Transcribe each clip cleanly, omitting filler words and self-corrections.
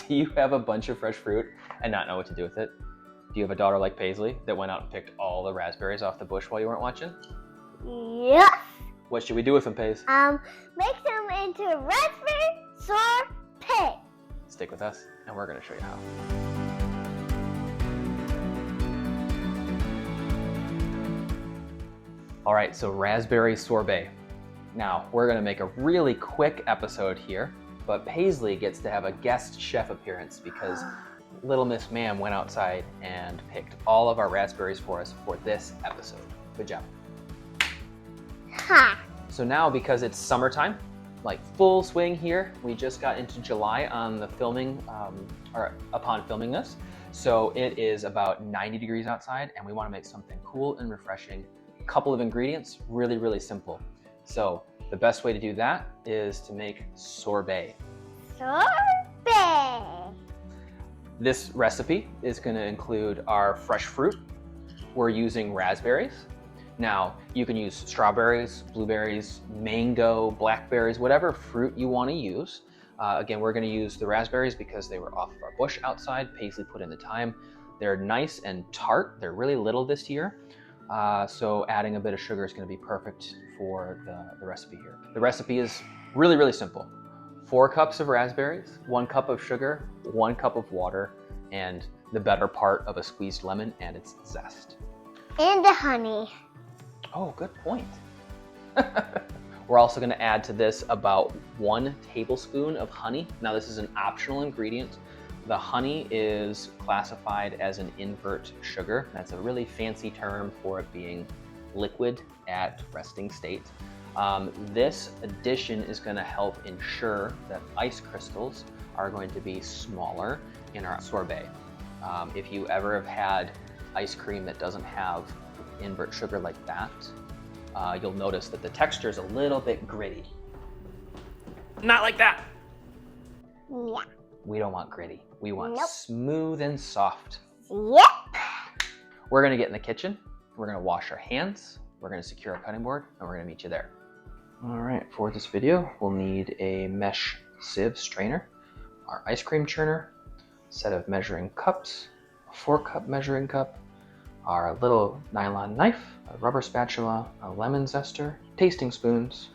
Do you have a bunch of fresh fruit and not know what to do with it? Do you have a daughter like Paisley that went out and picked all the raspberries off the bush while you weren't watching? Yes. What should we do with them, Pais? Make them into raspberry sorbet. Stick with us, and we're going to show you how. All right, so raspberry sorbet. Now, we're going to make a really quick episode here, but Paisley gets to have a guest chef appearance because Little Miss Ma'am went outside and picked all of our raspberries for us for this episode. Good job. Ha. So now, because it's summertime, like full swing here, we just got into July on the filming, or upon filming this. So it is about 90 degrees outside and we want to make something cool and refreshing. A couple of ingredients, really, really simple. So the best way to do that is to make sorbet. Sorbet. This recipe is going to include our fresh fruit. We're using raspberries. Now, you can use strawberries, blueberries, mango, blackberries, whatever fruit you want to use. Again, we're going to use the raspberries because they were off of our bush outside. Paisley put in the time. They're nice and tart. They're really little this year. So adding a bit of sugar is going to be perfect for the recipe here. The recipe is really, really simple. 4 cups of raspberries, 1 cup of sugar, 1 cup of water, and the better part of a squeezed lemon and its zest. And the honey. Oh, good point. We're also going to add to this about 1 tablespoon of honey. Now, this is an optional ingredient. The honey is classified as an invert sugar. That's a really fancy term for it being liquid at resting state. This addition is going to help ensure that ice crystals are going to be smaller in our sorbet. If you ever have had ice cream that doesn't have invert sugar like that, you'll notice that the texture is a little bit gritty. Not like that. Yeah. We don't want gritty. We want Nope. smooth and soft. Yep. We're gonna get in the kitchen. We're gonna wash our hands. We're gonna secure our cutting board, and we're gonna meet you there. All right, for this video, we'll need a mesh sieve strainer, our ice cream churner, a set of measuring cups, a 4-cup measuring cup, our little nylon knife, a rubber spatula, a lemon zester, tasting spoons,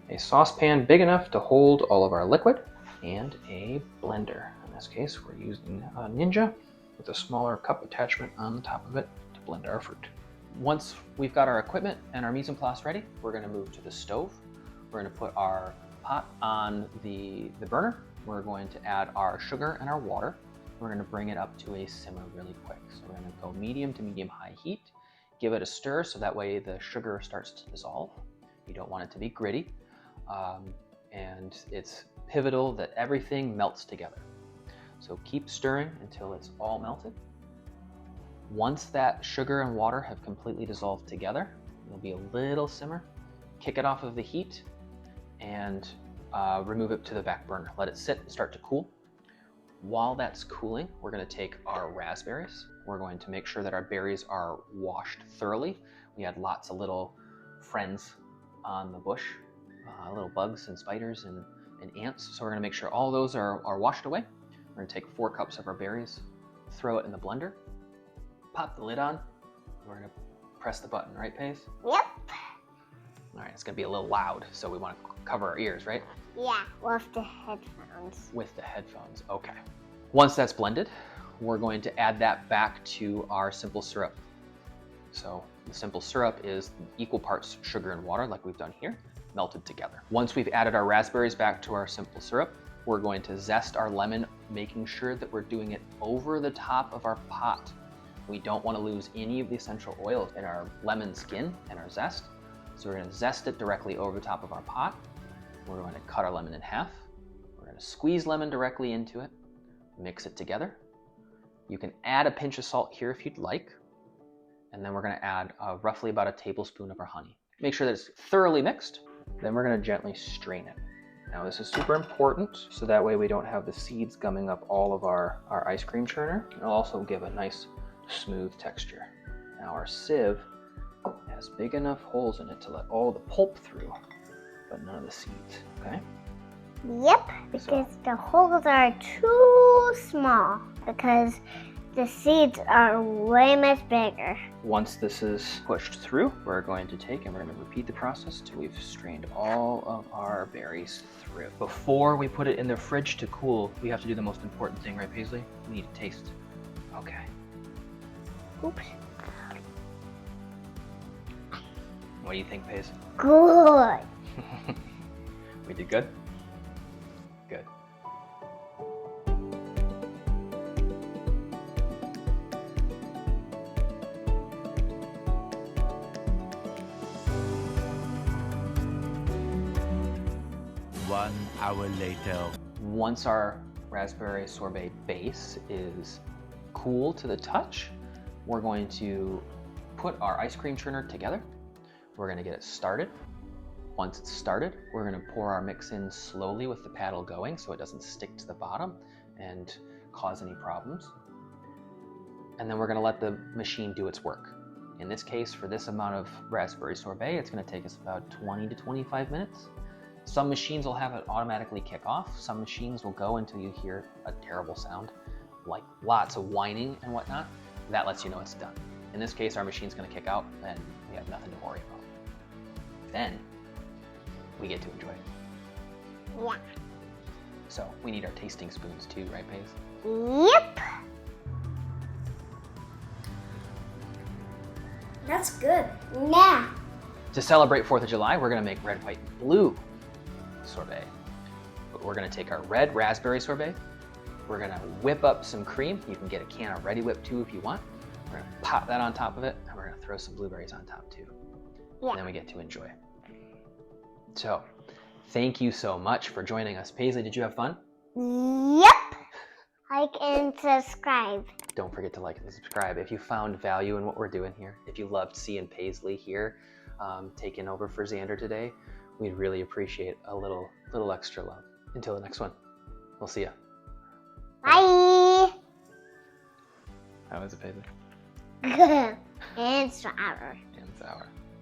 a saucepan big enough to hold all of our liquid, and a blender. In this case, we're using a Ninja with a smaller cup attachment on the top of it to blend our fruit. Once we've got our equipment and our mise en place ready, we're going to move to the stove. We're going to put our pot on the burner. We're going to add our sugar and our water. We're going to bring it up to a simmer really quick. So we're going to go medium to medium-high heat. Give it a stir so that way the sugar starts to dissolve. You don't want it to be gritty. And it's pivotal that everything melts together. So keep stirring until it's all melted. Once that sugar and water have completely dissolved together, there'll be a little simmer. Kick it off of the heat and remove it to the back burner. Let it sit and start to cool. While that's cooling, we're going to take our raspberries. We're going to make sure that our berries are washed thoroughly. We had lots of little friends on the bush, little bugs and spiders and ants. So we're going to make sure all those are washed away. We're going to take 4 cups of our berries, throw it in the blender, pop the lid on. We're going to press the button, right, Pais? Yep. All right, it's going to be a little loud, so we want to cover our ears, right? Yeah, with the headphones. With the headphones, okay. Once that's blended, we're going to add that back to our simple syrup. So the simple syrup is equal parts sugar and water, like we've done here, melted together. Once we've added our raspberries back to our simple syrup, we're going to zest our lemon, making sure that we're doing it over the top of our pot. We don't want to lose any of the essential oils in our lemon skin and our zest. So we're going to zest it directly over the top of our pot. We're going to cut our lemon in half. We're going to squeeze lemon directly into it, mix it together. You can add a pinch of salt here if you'd like. And then we're going to add roughly about a tablespoon of our honey. Make sure that it's thoroughly mixed. Then we're going to gently strain it. Now this is super important, so that way we don't have the seeds gumming up all of our ice cream churner. It'll also give a nice smooth texture. Now our sieve has big enough holes in it to let all the pulp through, but none of the seeds, okay? Yep, because the holes are too small because the seeds are way much bigger. Once this is pushed through, we're going to take and we're going to repeat the process till we've strained all of our berries through. Before we put it in the fridge to cool, we have to do the most important thing, right, Paisley? We need to taste. Okay. Oops. What do you think, Paisley? Good. We did good? Good. One hour later. Once our raspberry sorbet base is cool to the touch, we're going to put our ice cream churner together. We're going to get it started. Once it's started, we're going to pour our mix in slowly with the paddle going so it doesn't stick to the bottom and cause any problems. And then we're going to let the machine do its work. In this case, for this amount of raspberry sorbet, it's going to take us about 20 to 25 minutes. Some machines will have it automatically kick off. Some machines will go until you hear a terrible sound, like lots of whining and whatnot. That lets you know it's done. In this case, our machine's going to kick out and we have nothing to worry about. Then we get to enjoy it. Yeah. So we need our tasting spoons too, right, Paige? Yep. That's good. Yeah. To celebrate 4th of July, we're going to make red, white, and blue sorbet. But we're going to take our red raspberry sorbet. We're going to whip up some cream. You can get a can of Ready Whip too if you want. We're going to pop that on top of it, and we're going to throw some blueberries on top too. Yeah. And then we get to enjoy. So, thank you so much for joining us. Paisley, did you have fun? Yep. Like and subscribe. Don't forget to like and subscribe. If you found value in what we're doing here, if you loved seeing Paisley here taking over for Xander today, we'd really appreciate a little extra love. Until the next one, we'll see ya. Bye. How is it, Paisley? Good. And sour. And sour.